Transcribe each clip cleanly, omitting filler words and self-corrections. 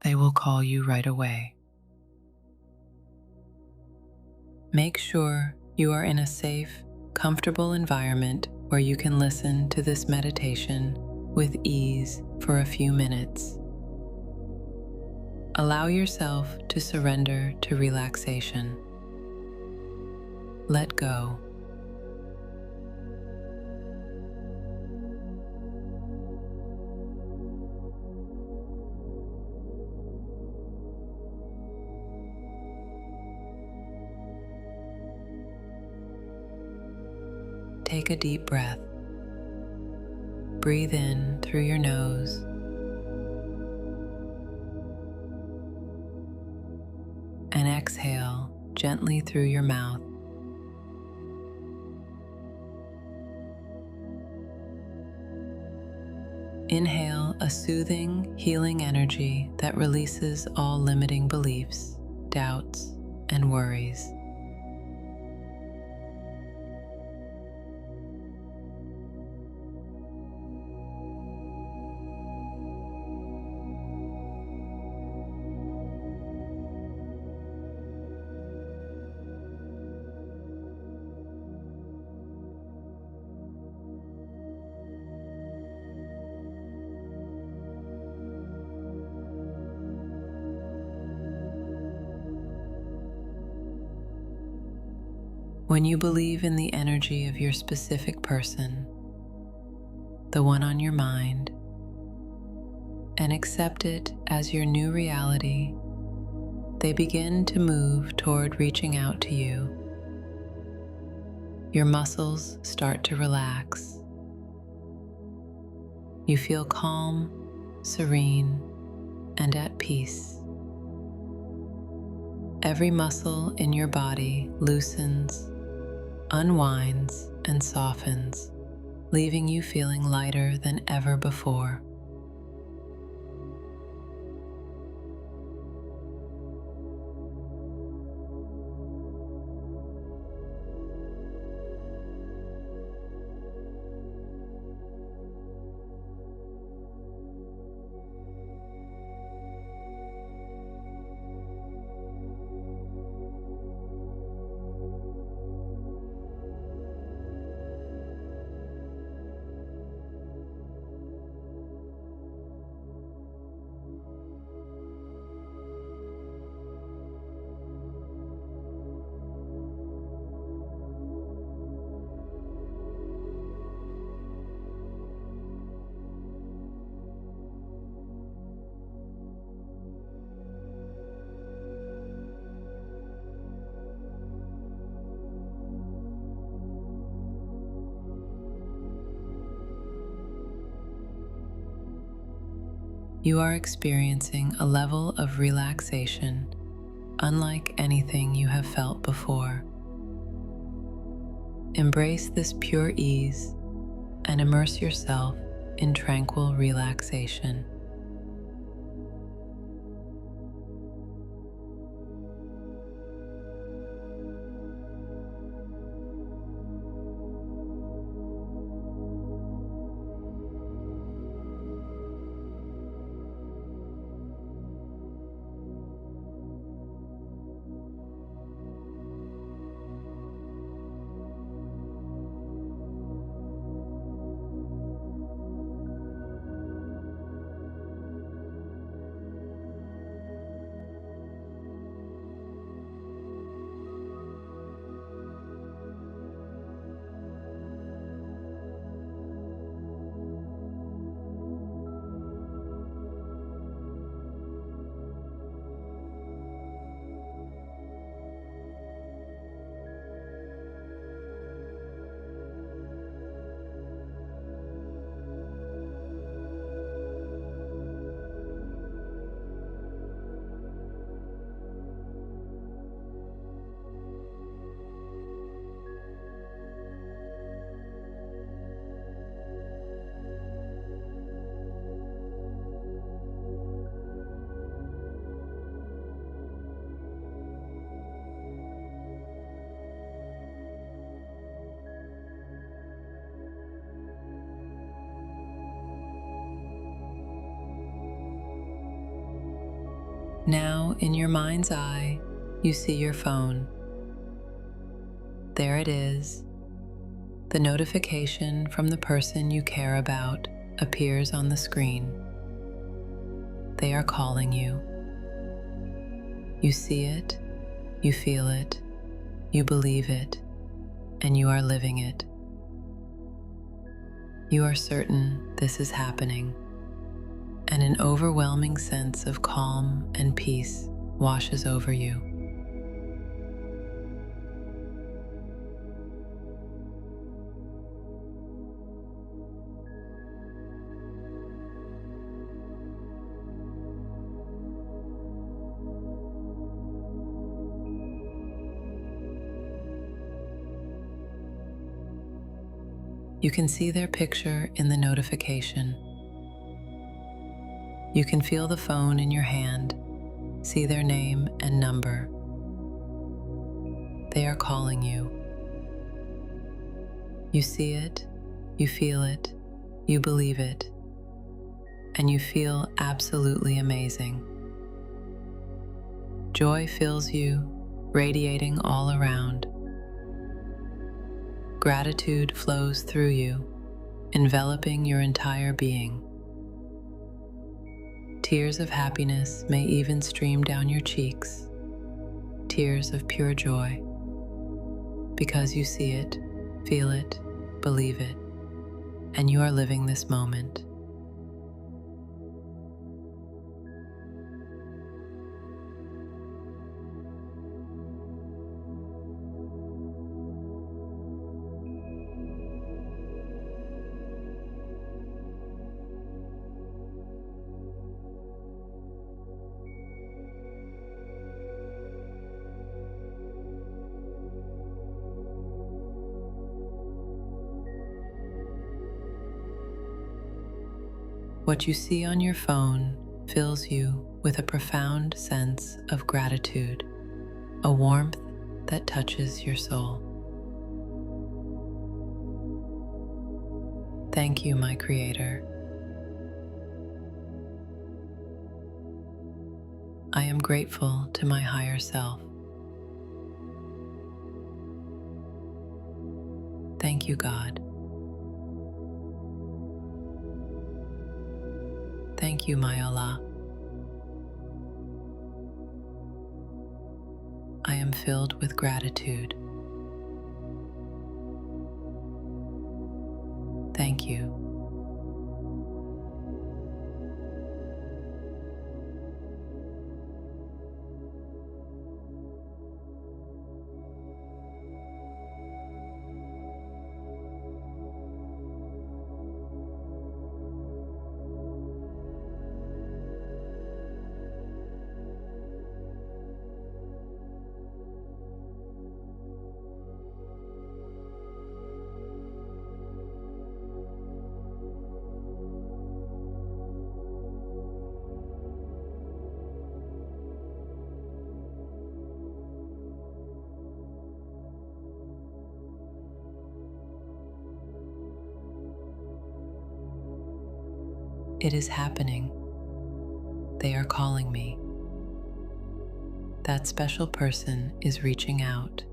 they will call you right away. Make sure you are in a safe, comfortable environment where you can listen to this meditation with ease for a few minutes. Allow yourself to surrender to relaxation. Let go. Take a deep breath. Breathe in through your nose and exhale gently through your mouth. Inhale a soothing, healing energy that releases all limiting beliefs, doubts, and worries. When you believe in the energy of your specific person, the one on your mind, and accept it as your new reality, they begin to move toward reaching out to you. Your muscles start to relax. You feel calm, serene, and at peace. Every muscle in your body loosens, unwinds, and softens, leaving you feeling lighter than ever before. You are experiencing a level of relaxation unlike anything you have felt before. Embrace this pure ease and immerse yourself in tranquil relaxation. Now, in your mind's eye, you see your phone. There it is. The notification from the person you care about appears on the screen. They are calling you. You see it, you feel it, you believe it, and you are living it. You are certain this is happening, and an overwhelming sense of calm and peace washes over you. You can see their picture in the notification. You can feel the phone in your hand, see their name and number. They are calling you. You see it, you feel it, you believe it, and you feel absolutely amazing. Joy fills you, radiating all around. Gratitude flows through you, enveloping your entire being. Tears of happiness may even stream down your cheeks, tears of pure joy, because you see it, feel it, believe it, and you are living this moment. What you see on your phone fills you with a profound sense of gratitude, a warmth that touches your soul. Thank you, my Creator. I am grateful to my higher self. Thank you, God. Thank you, my Allah. I am filled with gratitude. Thank you. It is happening. They are calling me. That special person is reaching out,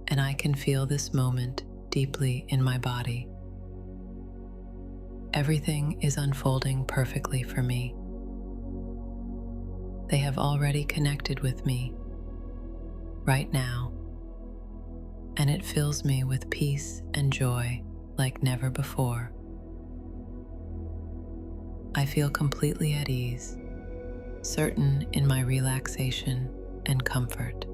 and I can feel this moment deeply in my body. Everything is unfolding perfectly for me. They have already connected with me right now, and it fills me with peace and joy like never before. I feel completely at ease, certain in my relaxation and comfort.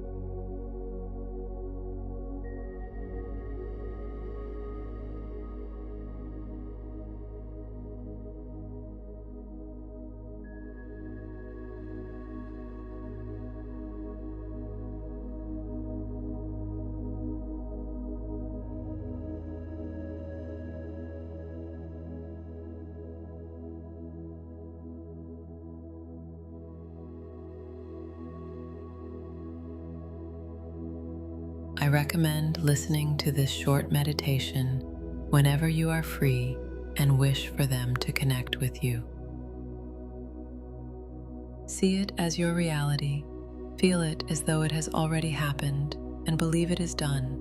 I recommend listening to this short meditation whenever you are free and wish for them to connect with you. See it as your reality, feel it as though it has already happened, and believe it is done.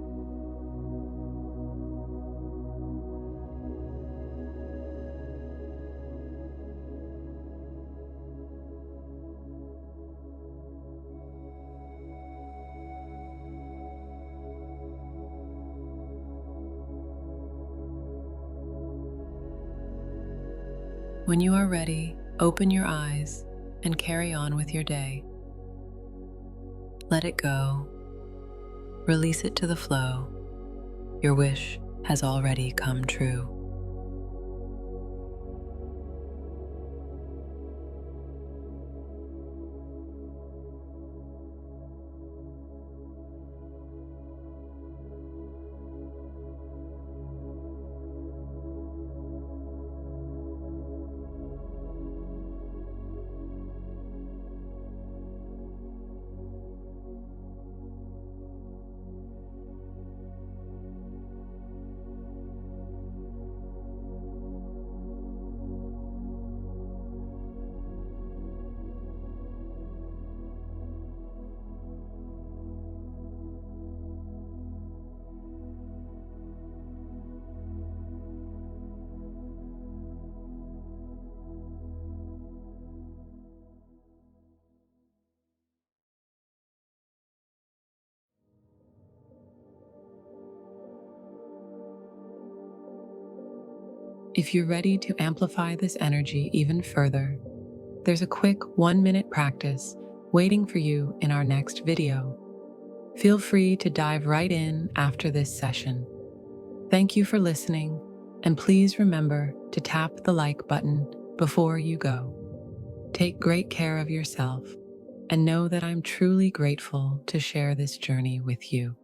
When you are ready, open your eyes and carry on with your day. Let it go. Release it to the flow. Your wish has already come true. If you're ready to amplify this energy even further, there's a quick 1-minute practice waiting for you in our next video. Feel free to dive right in after this session. Thank you for listening, and please remember to tap the like button before you go. Take great care of yourself, and know that I'm truly grateful to share this journey with you.